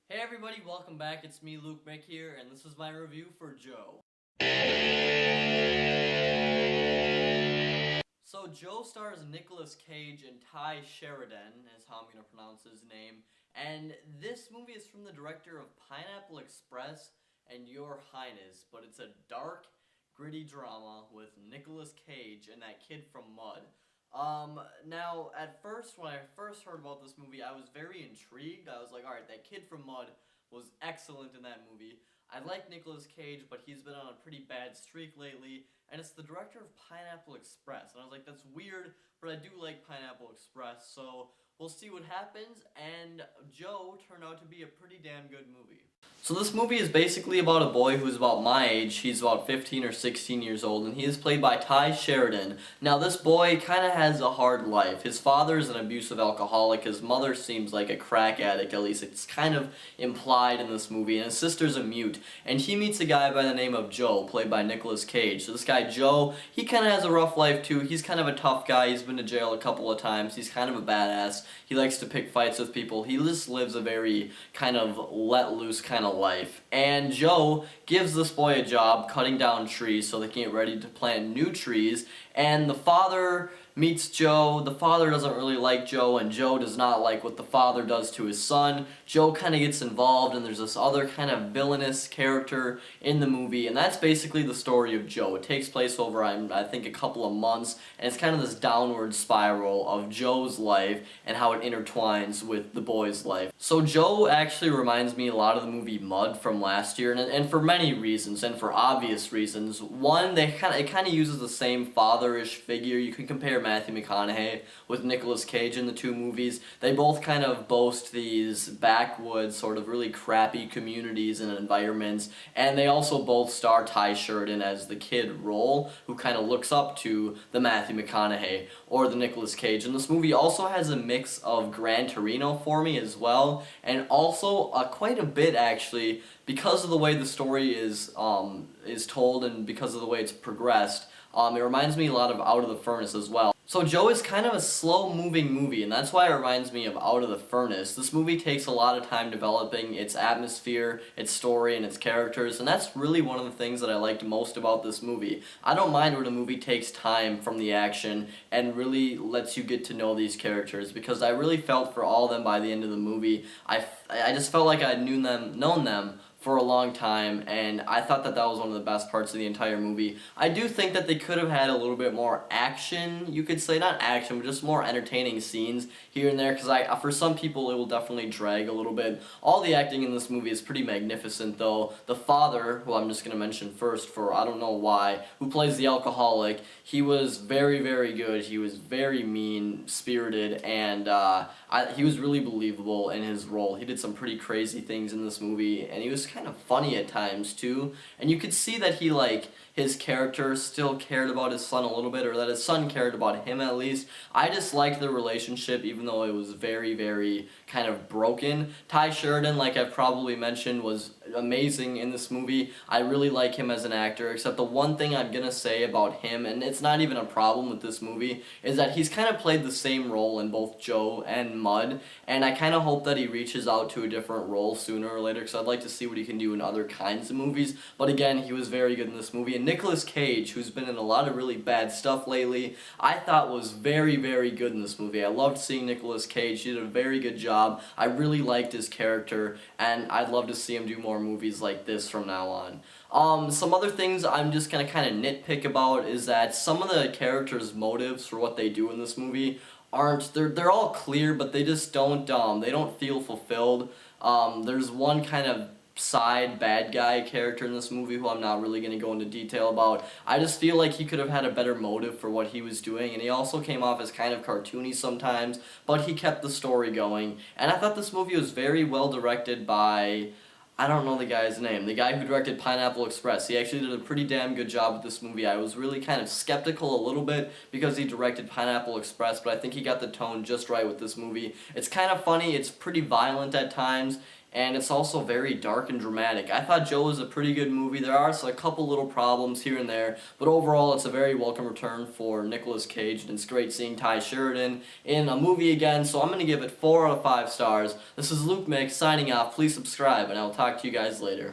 Hey everybody, welcome back. It's me, lukemick here, and this is my review for Joe. So Joe stars Nicolas Cage and Ty Sheridan, is how I'm going to pronounce his name. And this movie is from the director of Pineapple Express and Your Highness, but it's a dark, gritty drama with Nicolas Cage and that kid from Mud. Now, at first, when I first heard about this movie, I was very intrigued. I was like, alright, that kid from Mud was excellent in that movie. I like Nicolas Cage, but he's been on a pretty bad streak lately, and it's the director of Pineapple Express. And I was like, that's weird, but I do like Pineapple Express, so we'll see what happens, and Joe turned out to be a pretty damn good movie. So this movie is basically about a boy who's about my age. He's about 15 or 16 years old, and he is played by Ty Sheridan. Now this boy kind of has a hard life. His father is an abusive alcoholic, his mother seems like a crack addict, at least it's kind of implied in this movie, and his sister's a mute. And he meets a guy by the name of Joe, played by Nicolas Cage. So this guy Joe, he kind of has a rough life too. He's kind of a tough guy, he's been to jail a couple of times, he's kind of a badass. He likes to pick fights with people, he just lives a very kind of let loose kind of life. And Joe gives this boy a job cutting down trees so they can get ready to plant new trees, and the father meets Joe. The father doesn't really like Joe, and Joe does not like what the father does to his son. Joe kind of gets involved, and there's this other kind of villainous character in the movie, and that's basically the story of Joe. It takes place over, I think, a couple of months, and it's kind of this downward spiral of Joe's life and how it intertwines with the boy's life. So Joe actually reminds me a lot of the movie Mud from last year, and for many reasons, and for obvious reasons. One, it kind of uses the same father-ish figure. You can compare Matthew McConaughey with Nicolas Cage in the two movies. They both kind of boast these backwoods, sort of really crappy communities and environments, and they also both star Ty Sheridan as the kid role, who kind of looks up to the Matthew McConaughey or the Nicolas Cage. And this movie also has a mix of Gran Torino for me as well, and also quite a bit actually, because of the way the story is told and because of the way it's progressed. It reminds me a lot of Out of the Furnace as well. So Joe is kind of a slow-moving movie, and that's why it reminds me of Out of the Furnace. This movie takes a lot of time developing its atmosphere, its story, and its characters, and that's really one of the things that I liked most about this movie. I don't mind when a movie takes time from the action and really lets you get to know these characters, because I really felt for all of them by the end of the movie. I just felt like I had known them for a long time, and I thought that that was one of the best parts of the entire movie. I do think that they could have had a little bit more action, you could say, not action, but just more entertaining scenes here and there, because for some people it will definitely drag a little bit. All the acting in this movie is pretty magnificent though. The father, who I'm just going to mention first for I don't know why, who plays the alcoholic, he was very, very good. He was very mean-spirited, and he was really believable in his role. He did some pretty crazy things in this movie, and he was kind of funny at times too, and you could see that his character still cared about his son a little bit, or that his son cared about him at least. I just liked the relationship, even though it was very, very kind of broken. Ty Sheridan, like I've probably mentioned, was amazing in this movie. I really like him as an actor, except the one thing I'm gonna say about him, and it's not even a problem with this movie, is that he's kind of played the same role in both Joe and Mud, and I kind of hope that he reaches out to a different role sooner or later, because I'd like to see what he can do in other kinds of movies. But again, he was very good in this movie. And Nicolas Cage, who's been in a lot of really bad stuff lately, I thought was very, very good in this movie. I loved seeing Nicolas Cage. He did a very good job. I really liked his character, and I'd love to see him do more movies like this from now on. Some other things I'm just gonna kind of nitpick about is that some of the characters' motives for what they do in this movie they're all clear, but they just don't feel fulfilled. There's one kind of side bad guy character in this movie who I'm not really going to go into detail about. I just feel like he could have had a better motive for what he was doing, and he also came off as kind of cartoony sometimes, but he kept the story going. And I thought this movie was very well directed by, I don't know the guy's name, the guy who directed Pineapple Express. He actually did a pretty damn good job with this movie. I was really kind of skeptical a little bit because he directed Pineapple Express, but I think he got the tone just right with this movie. It's kind of funny, it's pretty violent at times, and it's also very dark and dramatic. I thought Joe was a pretty good movie. There are a couple little problems here and there, but overall it's a very welcome return for Nicolas Cage, and it's great seeing Ty Sheridan in a movie again, so I'm going to give it 4 out of 5 stars. This is lukemick signing off. Please subscribe, and I will talk to you guys later.